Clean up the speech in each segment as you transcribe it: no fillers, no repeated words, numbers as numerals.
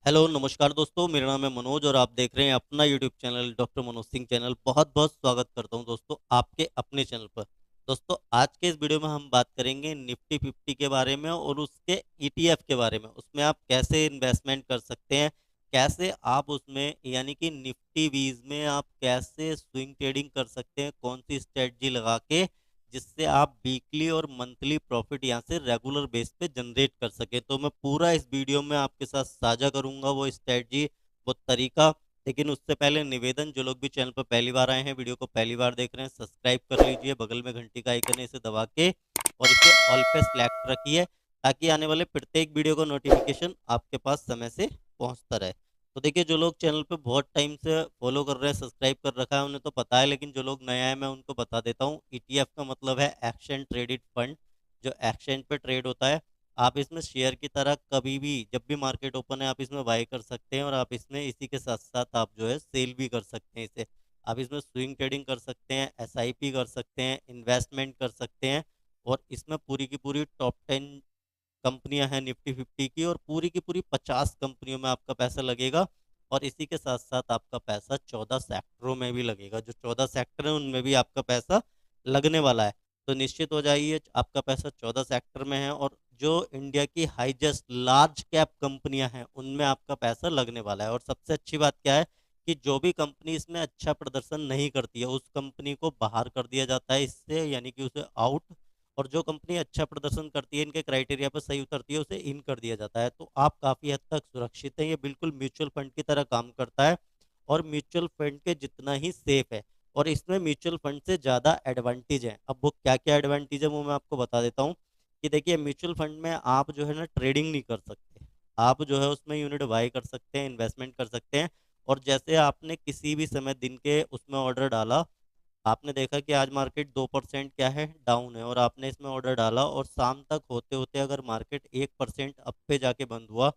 Hello नमस्कार दोस्तों, मेरा नाम है मनोज और आप देख रहे हैं अपना YouTube channel doctor Manoj Singh channel. बहुत बहुत स्वागत करता हूं दोस्तों आपके अपने चैनल पर। दोस्तों आज के इस वीडियो में हम बात करेंगे निफ्टी 50 के बारे में और उसके ईटीएफ के बारे में। उसमें आप कैसे इन्वेस्टमेंट कर सकते हैं, कैसे आप उसमें यानी कि निफ्टी वीज में आप कैसे स्विंग ट्रेडिंग कर सकते हैं, कौन सी स्ट्रेटजी लगा के जिससे आप वीकली और मंथली प्रॉफिट यहाँ से रेगुलर बेस पे जनरेट कर सके। तो मैं पूरा इस वीडियो में आपके साथ साझा करूंगा वो स्ट्रेटजी, वो तरीका। लेकिन उससे पहले निवेदन, जो लोग भी चैनल पर पहली बार आए हैं, वीडियो को पहली बार देख रहे हैं, सब्सक्राइब कर लीजिए, बगल में घंटी का आइकन है इसे दबा के और इसे ऑल पे सेलेक्ट रखिए ताकि आने वाले प्रत्येक वीडियो का नोटिफिकेशन आपके पास समय से पहुंचता रहे। तो देखिए, जो लोग चैनल पे बहुत टाइम से फॉलो कर रहे हैं, सब्सक्राइब कर रखा है, उन्हें तो पता है, लेकिन जो लोग नए आए मैं उनको बता देता हूँ। ईटीएफ का मतलब है एक्सचेंज ट्रेडेड फंड, जो एक्सचेंज पे ट्रेड होता है। आप इसमें शेयर की तरह कभी भी जब भी मार्केट ओपन है आप इसमें बाय कर सकते हैं और आप इसमें इसी के साथ साथ आप जो है सेल भी कर सकते हैं इसे। आप इसमें स्विंग ट्रेडिंग कर सकते हैं, एसआईपी कर सकते हैं, इन्वेस्टमेंट कर सकते हैं। और इसमें पूरी की पूरी टॉप 10 कंपनियां हैं निफ्टी 50 की, और पूरी की पूरी 50 कंपनियों में आपका पैसा लगेगा। और इसी के साथ साथ आपका पैसा 14 सेक्टरों में भी लगेगा, जो 14 सेक्टर हैं उनमें भी आपका पैसा लगने वाला है। तो निश्चित हो जाइए, आपका पैसा 14 सेक्टर में है, और जो इंडिया की हाईएस्ट लार्ज कैप कंपनियां हैं उनमें आपका पैसा लगने वाला है। और सबसे अच्छी बात क्या है कि जो भी कंपनी इसमें अच्छा प्रदर्शन नहीं करती है उस कंपनी को बाहर कर दिया जाता है इससे, यानी कि उसे आउट। और जो कंपनी अच्छा प्रदर्शन करती है, इनके क्राइटेरिया पर सही उतरती है, उसे इन कर दिया जाता है। तो आप काफी हद तक सुरक्षित हैं, ये बिल्कुल म्यूचुअल फंड की तरह काम करता है और म्यूचुअल फंड के जितना ही सेफ है। और इसमें म्यूचुअल फंड से ज्यादा एडवांटेज है। अब वो क्या क्या एडवांटेज है वो मैं आपको बता देता हूँ। कि देखिए, म्यूचुअल फंड में आप जो है ना ट्रेडिंग नहीं कर सकते। आप जो है उसमें यूनिट बाय कर सकते हैं, इन्वेस्टमेंट कर सकते हैं। और जैसे आपने किसी भी समय दिन के उसमें ऑर्डर डाला, आपने देखा कि आज मार्केट 2% क्या है, डाउन है, और आपने इसमें ऑर्डर डाला और शाम तक होते होते अगर मार्केट 1% अप पे जाके बंद हुआ,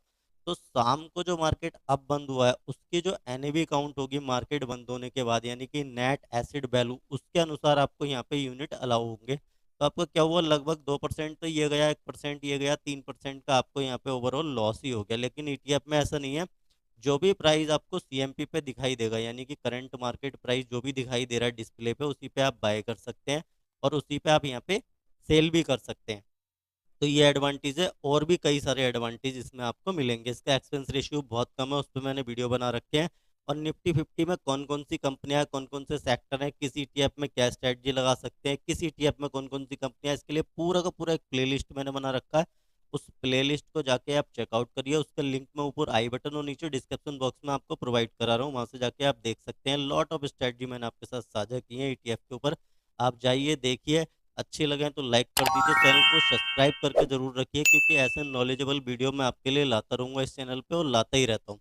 तो शाम को जो मार्केट अप बंद हुआ है उसकी जो एनएवी काउंट होगी मार्केट बंद होने के बाद, यानी कि नेट एसिड वैल्यू, उसके अनुसार आपको यहाँ पे यूनिट अलाउ होंगे। तो आपको क्या हुआ, लगभग 2% तो ये गया, 1% ये गया, 3% का आपको यहाँ पे ओवरऑल लॉस ही हो गया। लेकिन ईटीएफ में ऐसा नहीं है। जो भी प्राइस आपको सीएमपी पे दिखाई देगा, यानी कि करंट मार्केट प्राइस जो भी दिखाई दे रहा है डिस्प्ले पे, उसी पे आप बाय कर सकते हैं और उसी पे आप यहाँ पे सेल भी कर सकते हैं। तो ये एडवांटेज है, और भी कई सारे एडवांटेज इसमें आपको मिलेंगे। इसका एक्सपेंस रेशियो बहुत कम है, उस पर मैंने वीडियो बना रखे हैं। और निफ्टी 50 में कौन कौन सी कंपनियां हैं, कौन कौन से सेक्टर हैं, किस ईटीएफ में क्या स्ट्रेटजी लगा सकते हैं, किस ईटीएफ में कौन कौन सी कंपनियां, इसके लिए पूरा का पूरा एक प्लेलिस्ट मैंने बना रखा है। उस प्लेलिस्ट को जाके आप चेकआउट करिए, उसका लिंक मैं ऊपर आई बटन और नीचे डिस्क्रिप्शन बॉक्स में आपको प्रोवाइड करा रहा हूँ, वहां से जाके आप देख सकते हैं। लॉट ऑफ स्ट्रेटजी मैंने आपके साथ साझा की है ईटीएफ के ऊपर। आप जाइए, देखिए, अच्छे लगे तो लाइक कर दीजिए, चैनल को सब्सक्राइब करके जरूर रखिए, क्योंकि ऐसे नॉलेजेबल वीडियो मैं आपके लिए लाता रहूंगा इस चैनल पे, और लाता ही रहता हूँ।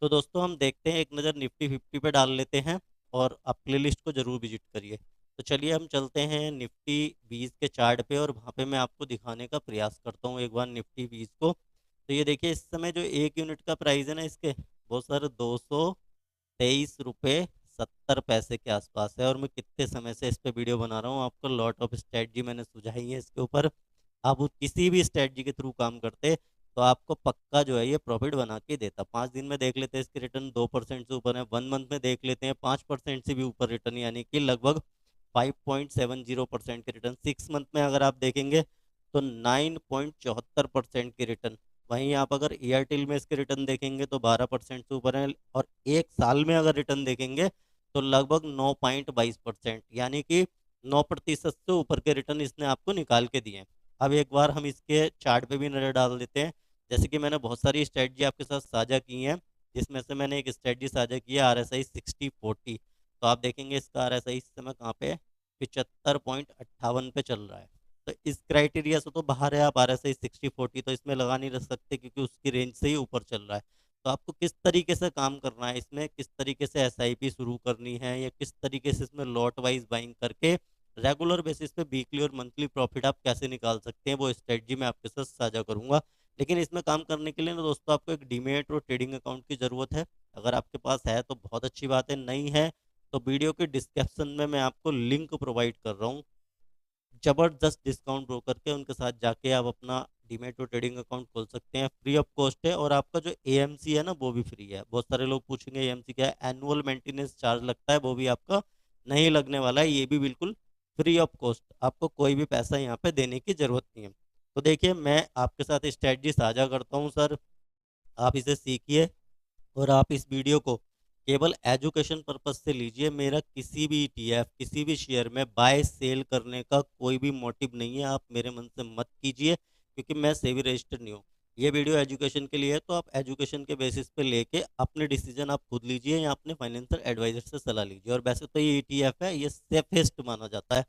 तो दोस्तों हम देखते हैं, एक नज़र निफ्टी 50 पे डाल लेते हैं, और आप प्लेलिस्ट को जरूर विजिट करिए। तो चलिए हम चलते हैं निफ्टी 20 के चार्ट पे, और वहाँ पे मैं आपको दिखाने का प्रयास करता हूँ एक बार निफ्टी 20 को। तो ये देखिए, इस समय जो एक यूनिट का प्राइस है ना इसके, वो सर 223 रुपये 70 पैसे के आसपास है। और मैं कितने समय से इस पे वीडियो बना रहा हूँ, आपको लॉट ऑफ स्ट्रेटजी मैंने सुझाई है इसके ऊपर। आप किसी भी स्ट्रेटजी के थ्रू काम करते तो आपको पक्का जो है ये प्रॉफिट बना के देता। 5 दिन में देख लेते हैं इसके रिटर्न 2% से ऊपर है, 1 मंथ में देख लेते हैं 5% से भी ऊपर रिटर्न, यानी कि लगभग 5.70% के रिटर्न। 6 मंथ में अगर आप देखेंगे तो 9.74% के रिटर्न। वहीं आप अगर एयरटेल में इसके रिटर्न देखेंगे तो 12% से ऊपर है, और एक साल में अगर रिटर्न देखेंगे तो लगभग 9.22%, यानी कि 9% से ऊपर के रिटर्न इसने आपको निकाल के दिए हैं। अब एक बार हम इसके चार्ट पे भी नजर डाल देते हैं। जैसे कि मैंने बहुत सारी स्ट्रेटजी आपके साथ साझा की हैं, जिसमें से मैंने एक स्ट्रेटजी साझा की है RSI 60/40। तो आप देखेंगे इसका RSI इस समय कहाँ पे है, 75.58 पे चल रहा है। तो इस क्राइटेरिया से तो बाहर है, आप RSI 60/40 तो इसमें लगा नहीं रख सकते, क्योंकि उसकी रेंज से ही ऊपर चल रहा है। तो आपको किस तरीके से काम करना है इसमें, किस तरीके से एसआईपी शुरू करनी है, या किस तरीके से इसमें लॉट वाइज बाइंग करके रेगुलर बेसिस पे वीकली और मंथली प्रॉफिट आप कैसे निकाल सकते हैं, वो स्ट्रेटजी मैं आपके साथ साझा करूंगा। लेकिन इसमें काम करने के लिए ना दोस्तों, आपको एक डीमेट और ट्रेडिंग अकाउंट की जरूरत है। अगर आपके पास है तो बहुत अच्छी बात है, नहीं है तो वीडियो के डिस्क्रिप्शन में मैं आपको लिंक प्रोवाइड कर रहा हूँ जबरदस्त डिस्काउंट ब्रोकर के, उनके साथ जाके आप अपना डीमैट और ट्रेडिंग अकाउंट खोल सकते हैं, फ्री ऑफ कॉस्ट है। और आपका जो एएमसी है ना वो भी फ्री है। बहुत सारे लोग पूछेंगे एएमसी क्या है, एनुअल मेंटेनेंस चार्ज लगता है, वो भी आपका नहीं लगने वाला है, ये भी बिल्कुल फ्री ऑफ कॉस्ट, आपको कोई भी पैसा यहाँ पे देने की जरूरत नहीं है। तो देखिए मैं आपके साथ स्ट्रेटजी साझा करता हूँ सर, आप इसे सीखिए और आप इस वीडियो को केवल एजुकेशन पर्पज से लीजिए। मेरा किसी भी ईटीएफ किसी भी शेयर में बाय सेल करने का कोई भी मोटिव नहीं है, आप मेरे मन से मत कीजिए, क्योंकि मैं सेबी रजिस्टर्ड नहीं हूँ। ये वीडियो एजुकेशन के लिए है, तो आप एजुकेशन के बेसिस पे लेके अपने डिसीजन आप खुद लीजिए या अपने फाइनेंशियल एडवाइजर से सलाह लीजिए। और वैसे तो ये ईटीएफ है, ये सेफेस्ट माना जाता है।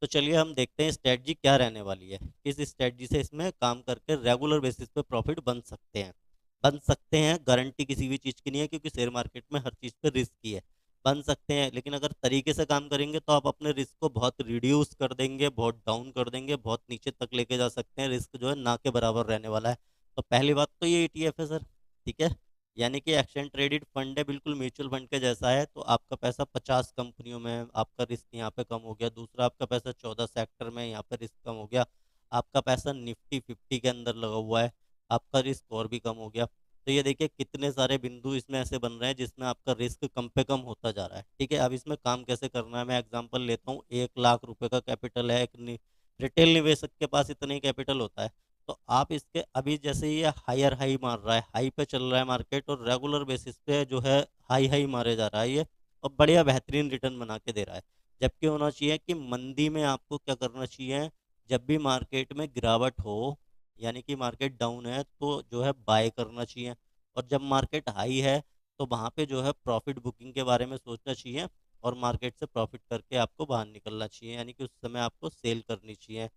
तो चलिए हम देखते हैं स्ट्रेटजी क्या रहने वाली है, किस स्ट्रेटजी से इसमें काम करके रेगुलर बेसिस पे प्रॉफिट बन सकते हैं। गारंटी किसी भी चीज़ की नहीं है, क्योंकि शेयर मार्केट में हर चीज़ पे रिस्क ही है। बन सकते हैं, लेकिन अगर तरीके से काम करेंगे तो आप अपने रिस्क को बहुत रिड्यूस कर देंगे, बहुत डाउन कर देंगे, बहुत नीचे तक लेके जा सकते हैं। रिस्क जो है ना के बराबर रहने वाला है। तो पहली बात तो ये ईटीएफ है सर, ठीक है, यानी कि एक्सचेंज ट्रेडेड फंड है, बिल्कुल म्यूचुअल फंड के जैसा है। तो आपका पैसा 50 कंपनियों में, आपका रिस्क यहाँ पे कम हो गया। दूसरा, आपका पैसा 14 सेक्टर में, यहाँ पे रिस्क कम हो गया। आपका पैसा निफ्टी 50 के अंदर लगा हुआ है, आपका रिस्क और भी कम हो गया। तो ये देखिए कितने सारे बिंदु इसमें ऐसे बन रहे हैं जिसमें आपका रिस्क कम पे कम होता जा रहा है। ठीक है, अब इसमें काम कैसे करना है, मैं एग्जांपल लेता हूँ। 1 लाख रुपए का कैपिटल है, एक रिटेल निवेशक के पास इतना ही कैपिटल होता है। तो आप इसके अभी जैसे ये हायर हाई मार रहा है, हाई पे चल रहा है मार्केट, और रेगुलर बेसिस पे जो है हाई हाई मारे जा रहा है ये, और बढ़िया बेहतरीन रिटर्न बना के दे रहा है। जबकि होना चाहिए कि मंदी में आपको क्या करना चाहिए, जब भी मार्केट में गिरावट हो, यानी कि मार्केट डाउन है, तो जो है बाय करना चाहिए। और जब मार्केट हाई है तो वहाँ पे जो है प्रॉफिट बुकिंग के बारे में सोचना चाहिए, और मार्केट से प्रॉफिट करके आपको बाहर निकलना चाहिए, यानी कि उस समय आपको सेल करनी चाहिए।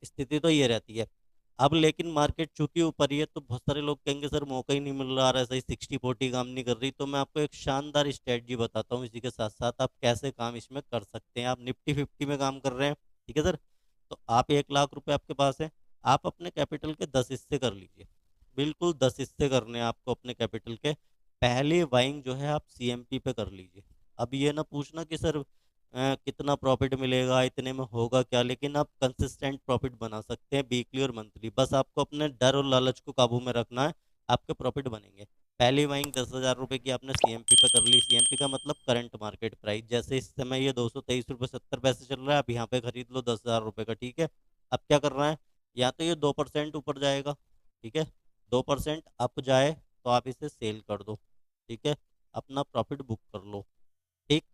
स्थिति तो ये रहती है। अब लेकिन मार्केट चूंकि ऊपर ही है, तो बहुत सारे लोग कहेंगे सर मौका ही नहीं मिल रहा है, सही 60-40 काम नहीं कर रही। तो मैं आपको एक शानदार स्ट्रेटजी बताता हूँ, इसी के साथ साथ आप कैसे काम इसमें कर सकते हैं। आप निफ्टी 50 में काम कर रहे हैं, ठीक है सर, तो आप 1 लाख रुपए आपके पास है, आप अपने कैपिटल के 10 हिस्से कर लीजिए। बिल्कुल 10 हिस्से करने हैं आपको अपने कैपिटल के। पहली बाइंग जो है आप सीएमपी पे कर लीजिए। अब ये ना पूछना कि सर कितना प्रॉफिट मिलेगा, इतने में होगा क्या, लेकिन आप कंसिस्टेंट प्रॉफिट बना सकते हैं वीकली और मंथली। बस आपको अपने डर और लालच को काबू में रखना है, आपके प्रॉफिट बनेंगे। पहली बाइंग 10,000 रुपये की आपने सीएमपी पे कर ली। सीएमपी का मतलब करंट मार्केट प्राइस, जैसे इस समय ये 223 रुपये 70 पैसे चल रहा है, आप यहाँ पे खरीद लो 10,000 रुपये का, ठीक है। अब क्या करना है, या तो ये 2% ऊपर जाएगा, ठीक है, 2% अप जाए तो आप इसे सेल कर दो, ठीक है, अपना प्रॉफिट बुक कर लो, ठीक।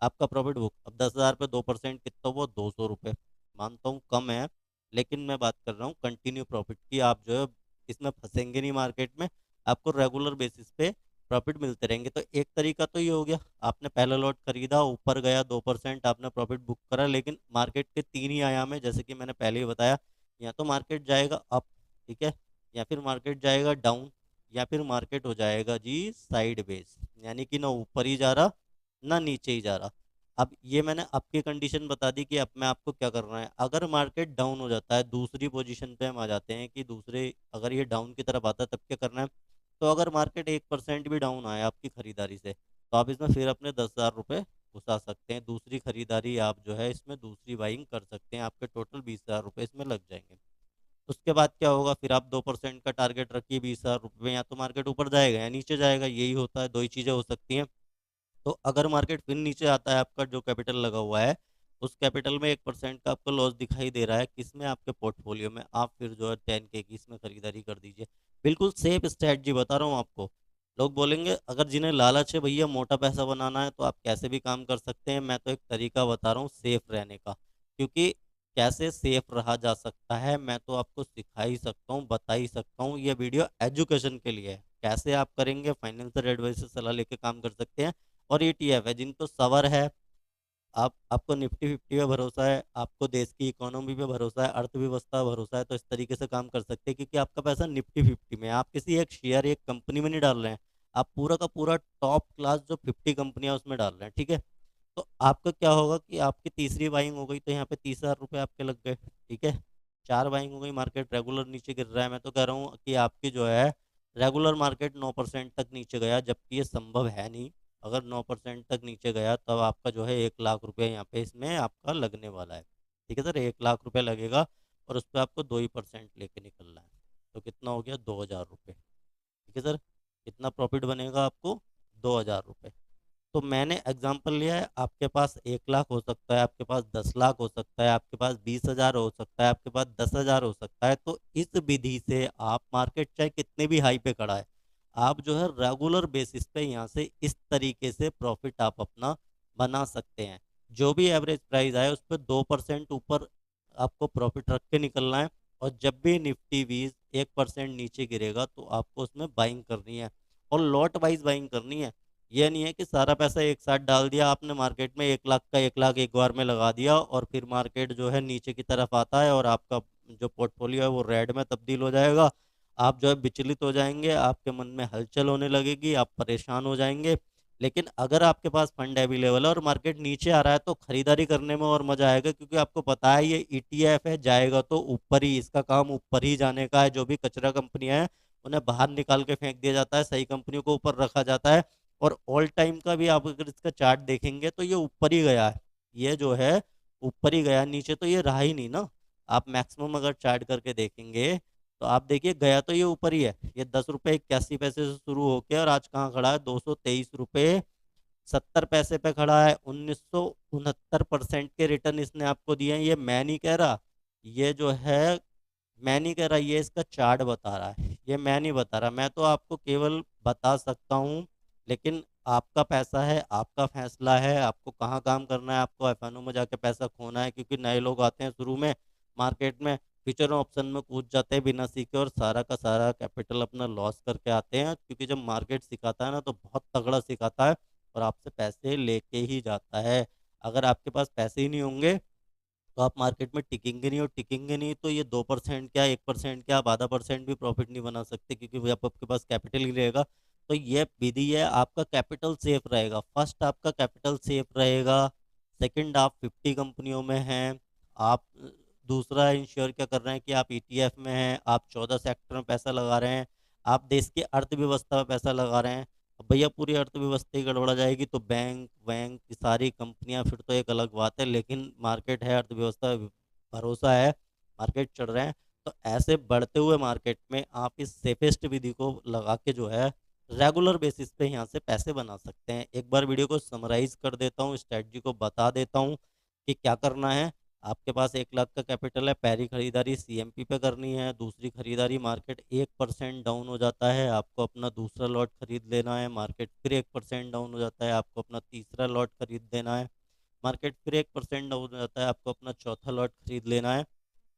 आपका प्रॉफिट बुक, अब 10,000 पे 2% कितना हुआ, 200 रुपये। मानता हूँ कम है, लेकिन मैं बात कर रहा हूँ कंटिन्यू प्रॉफिट की। आप जो है इसमें फंसेंगे नहीं मार्केट में, आपको रेगुलर बेसिस पे प्रॉफिट मिलते रहेंगे। तो एक तरीका तो ये हो गया, आपने पहला लॉट खरीदा, ऊपर गया 2%, आपने प्रॉफिट बुक करा। लेकिन मार्केट के तीन ही आयाम है, जैसे कि मैंने पहले ही बताया, या तो मार्केट जाएगा अप, ठीक है, या फिर मार्केट जाएगा डाउन, या फिर मार्केट हो जाएगा जी साइड बेस, यानी कि ना ऊपर ही जा रहा ना नीचे ही जा रहा। अब ये मैंने आपकी कंडीशन बता दी कि अब मैं आपको क्या करना है। अगर मार्केट डाउन हो जाता है, दूसरी पोजीशन पे हम आ जाते हैं कि दूसरे, अगर ये डाउन की तरफ आता है तब क्या करना है। तो अगर मार्केट 1% भी डाउन आया आपकी खरीदारी से, तो आप इसमें फिर अपने 10,000 रुपये घुसा सकते हैं। दूसरी खरीदारी आप जो है इसमें दूसरी बाइंग कर सकते हैं, आपके टोटल 20,000 रुपये इसमें लग जाएंगे। उसके बाद क्या होगा, फिर आप 2% का टारगेट रखिए 20,000 रुपये में, या तो मार्केट ऊपर जाएगा या नीचे जाएगा, यही होता है, दो ही चीज़ें हो सकती हैं। तो अगर मार्केट फिर नीचे आता है, आपका जो कैपिटल लगा हुआ है उस कैपिटल में 1% का आपको लॉस दिखाई दे रहा है, किसमें, आपके पोर्टफोलियो में, आप फिर जो है 10K की इसमें खरीदारी कर दीजिए। बिल्कुल सेफ स्ट्रैटेजी बता रहा हूँ आपको। लोग बोलेंगे अगर जिन्हें लालच है भैया मोटा पैसा बनाना है तो आप कैसे भी काम कर सकते हैं, मैं तो एक तरीका बता रहा हूँ सेफ रहने का। क्योंकि कैसे सेफ रहा जा सकता है मैं तो आपको सिखा ही सकता हूँ, बता ही सकता हूँ। ये वीडियो एजुकेशन के लिए है, कैसे आप करेंगे फाइनेंशियल एडवाइस से सलाह लेके काम कर सकते हैं। और ईटीएफ है, जिनको सवर है, आपको निफ्टी 50 पे भरोसा है, आपको देश की इकोनॉमी पे भरोसा है, अर्थव्यवस्था पे भरोसा है, तो इस तरीके से काम कर सकते हैं। क्योंकि आपका पैसा निफ्टी 50 में है, आप किसी एक शेयर एक कंपनी में नहीं डाल रहे हैं, आप पूरा का पूरा टॉप क्लास जो 50 कंपनियां उसमें डाल रहे हैं, ठीक है। तो आपका क्या होगा कि आपकी तीसरी बाइंग हो गई, तो यहाँ पे 30,000 रुपये आपके लग गए, ठीक है। चार बाइंग हो गई, मार्केट रेगुलर नीचे गिर रहा है, मैं तो कह रहा हूँ कि आपकी जो है रेगुलर मार्केट 9% तक नीचे गया, जबकि ये संभव है नहीं। अगर 9% तक नीचे गया तब आपका जो है 1 लाख रुपये यहाँ पे इसमें आपका लगने वाला है, ठीक है सर, 1 लाख रुपये लगेगा। और उस पर आपको 2% लेके निकलना है। तो कितना हो गया, 2,000 रुपये। ठीक है सर, कितना प्रॉफिट बनेगा आपको, 2,000 रुपये। तो मैंने एग्जांपल लिया है, आपके पास 1 लाख हो सकता है, आपके पास 10 लाख हो सकता है, आपके पास 20,000 हो सकता है, आपके पास 10,000 हो सकता है। तो इस विधि से आप, मार्केट चाहे कितने भी हाई पे खड़ा है, आप जो है रेगुलर बेसिस पे यहाँ से इस तरीके से प्रॉफिट आप अपना बना सकते हैं। जो भी एवरेज प्राइस आए उस पर 2% ऊपर आपको प्रॉफिट रख के निकलना है। और जब भी निफ्टी 20 1% नीचे गिरेगा तो आपको उसमें बाइंग करनी है, और लॉट वाइज बाइंग करनी है। ये नहीं है कि सारा पैसा एक साथ डाल दिया आपने मार्केट में, 1 लाख का 1 लाख एक बार में लगा दिया, और फिर मार्केट जो है नीचे की तरफ आता है और आपका जो पोर्टफोलियो है वो रेड में तब्दील हो जाएगा। आप जो है विचलित हो जाएंगे, आपके मन में हलचल होने लगेगी, आप परेशान हो जाएंगे। लेकिन अगर आपके पास फंड अवेलेबल है और मार्केट नीचे आ रहा है तो खरीदारी करने में और मजा आएगा, क्योंकि आपको पता है ये ईटीएफ है, जाएगा तो ऊपर ही, इसका काम ऊपर ही जाने का है। जो भी कचरा कंपनियां हैं उन्हें बाहर निकाल के फेंक दिया जाता है, सही कंपनियों को ऊपर रखा जाता है। और ऑल टाइम का भी आप अगर इसका चार्ट देखेंगे तो ये ऊपर ही गया है, ये जो है ऊपर ही गया, नीचे तो ये रहा ही नहीं ना। आप मैक्सिमम अगर चार्ट करके देखेंगे तो आप देखिए, गया तो ये ऊपर ही है। ये 10 रुपये 81 पैसे से शुरू होके और आज कहाँ खड़ा है, 223 रुपये 70 पैसे पे खड़ा है। 1969% के रिटर्न इसने आपको दिए हैं। ये मैं नहीं कह रहा, ये जो है मैं नहीं कह रहा, ये इसका चार्ट बता रहा है, ये मैं नहीं बता रहा। मैं तो आपको केवल बता सकता हूँ, लेकिन आपका पैसा है, आपका फैसला है, आपको कहाँ काम करना है। आपको एफएनओ में जाके पैसा खोना है, क्योंकि नए लोग आते हैं शुरू में मार्केट में, फ्यूचर ऑप्शन में कूद जाते हैं बिना सीखे और सारा का सारा कैपिटल अपना लॉस करके आते हैं। क्योंकि जब मार्केट सिखाता है ना तो बहुत तगड़ा सिखाता है और आपसे पैसे लेके ही जाता है। अगर आपके पास पैसे ही नहीं होंगे तो आप मार्केट में टिकेंगे नहीं, और टिकेंगे नहीं तो ये 2% क्या, 1% क्या, आप ½ % भी प्रॉफिट नहीं बना सकते, क्योंकि जब आपके पास कैपिटल ही रहेगा। तो ये विधि है, आपका कैपिटल सेफ रहेगा। फर्स्ट आपका कैपिटल सेफ रहेगा, सेकंड आप 50 कंपनियों में हैं, आप दूसरा इंश्योर क्या कर रहे हैं कि आप ईटीएफ में हैं, आप 14 सेक्टर में पैसा लगा रहे हैं, आप देश की अर्थव्यवस्था में पैसा लगा रहे हैं। अब भैया पूरी अर्थव्यवस्था ही गड़बड़ा जाएगी तो बैंक वैंक की सारी कंपनियां, फिर तो एक अलग बात है। लेकिन मार्केट है, अर्थव्यवस्था भरोसा है, मार्केट चढ़ रहे हैं। तो ऐसे बढ़ते हुए मार्केट में आप इस सेफेस्ट विधि को लगा के जो है रेगुलर बेसिस पे यहाँ से पैसे बना सकते हैं। एक बार वीडियो को समराइज कर देता हूँ, स्ट्रैटेजी को बता देता हूँ कि क्या करना है। आपके पास 1 लाख का कैपिटल है, पहली खरीदारी सीएमपी पे करनी है। दूसरी खरीदारी, मार्केट 1% डाउन हो जाता है, आपको अपना दूसरा लॉट खरीद लेना है। मार्केट फिर 1% डाउन हो जाता है, आपको अपना तीसरा लॉट खरीद लेना है। मार्केट फिर 1% डाउन हो जाता है, आपको अपना चौथा लॉट खरीद लेना है।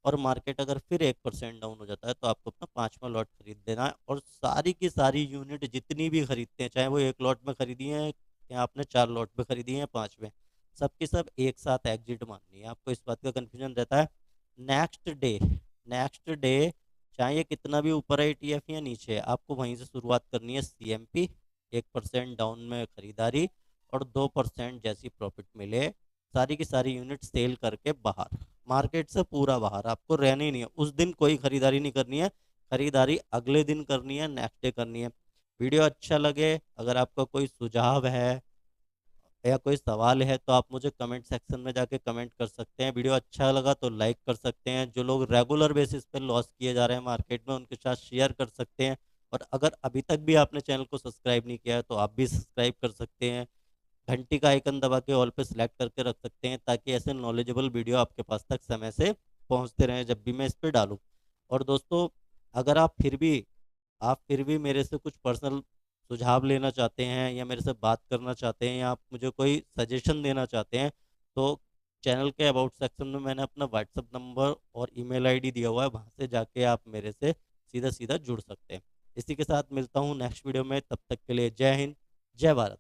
और मार्केट अगर फिर 1% डाउन हो जाता है तो आपको अपना पांचवा लॉट खरीद लेना है। और सारी की सारी यूनिट जितनी भी खरीदते हैं, चाहे वो एक लॉट में खरीदी है या आपने 4 लॉट में खरीदी है, पांचवें, सबकी सब एक साथ एग्जिट माननी है। आपको इस बात का कंफ्यूजन रहता है। नेक्स्ट डे, नेक्स्ट डे चाहे ये कितना भी ऊपर है ईटीएफ या नीचे है, आपको वहीं से शुरुआत करनी है। सीएमपी 1% डाउन में खरीदारी, और 2% जैसी प्रॉफिट मिले सारी की सारी यूनिट सेल करके बाहर, मार्केट से पूरा बाहर। आपको रहना ही नहीं है उस दिन, कोई खरीदारी नहीं करनी है। खरीदारी अगले दिन करनी है, नेक्स्ट डे करनी है। वीडियो अच्छा लगे, अगर आपका कोई सुझाव है या कोई सवाल है तो आप मुझे कमेंट सेक्शन में जाके कमेंट कर सकते हैं। वीडियो अच्छा लगा तो लाइक कर सकते हैं। जो लोग रेगुलर बेसिस पे लॉस किए जा रहे हैं मार्केट में, उनके साथ शेयर कर सकते हैं। और अगर अभी तक भी आपने चैनल को सब्सक्राइब नहीं किया है तो आप भी सब्सक्राइब कर सकते हैं। घंटी का आइकन दबा के ऑल पे सिलेक्ट करके रख सकते हैं, ताकि ऐसे नॉलेजेबल वीडियो आपके पास तक समय से पहुंचते रहें जब भी मैं इस पे डालूं। और दोस्तों, अगर आप फिर भी मेरे से कुछ पर्सनल सुझाव लेना चाहते हैं, या मेरे से बात करना चाहते हैं, या आप मुझे कोई सजेशन देना चाहते हैं, तो चैनल के अबाउट सेक्शन में मैंने अपना व्हाट्सअप नंबर और ईमेल आईडी दिया हुआ है, वहां से जाके आप मेरे से सीधा सीधा जुड़ सकते हैं। इसी के साथ मिलता हूँ नेक्स्ट वीडियो में, तब तक के लिए जय हिंद, जय भारत।